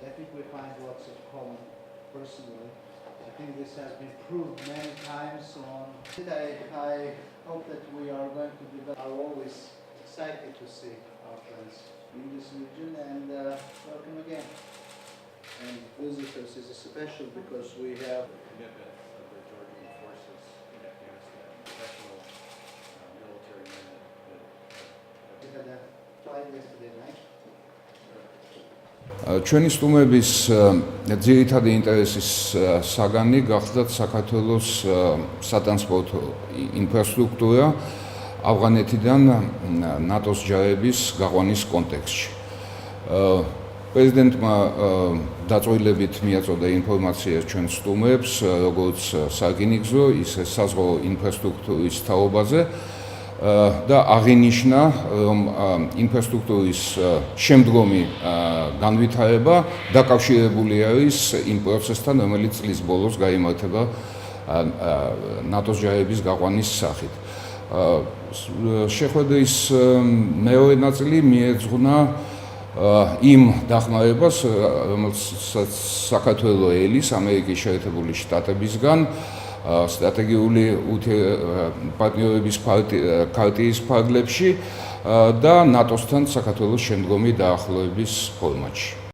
I think we find lots of common personally. I think this has been proved many times on. I hope that we are going to develop. Are always excited to see our friends in this region and welcome again. And visitors is special because we have commitment of the Georgian forces in Afghanistan, professional military men we had a flight yesterday night. ჩვენი სტუმების ძირითადი ინტერესის საგანი გახლდათ საქართველოს სატრანსპორტო ინფრასტრუქტურა ავღანეთიდან ნატოს ჯარების გაყვანის კონტექსტში. პრეზიდენტმა დაწვრილებით მიაწოდა ინფორმაცია ჩვენ სტუმრებს, როგორც სარკინიგზო, ისე საზღვაო ინფრასტრუქტურის თაობაზე და აღინიშნა, რომ ინფრასტრუქტურის შემდგომი განვითარება დაკავშირებული არის იმ პროცესთან, რომელიც წლის ბოლოს გაიმართება ნატოს ჯარების გაყვანის სახით. შეხვედრის მეორე ნაწილი მიეძღვნა იმ დახმარებას, რომელსაც საქართველო ელის ამერიკის შეერთებული შტატებისგან სტრატეგიული პარტნიორობის ქარტიის ფარგლებში და ნატოსთან საქართველოს შემდგომი დაახლოების ფორმატში.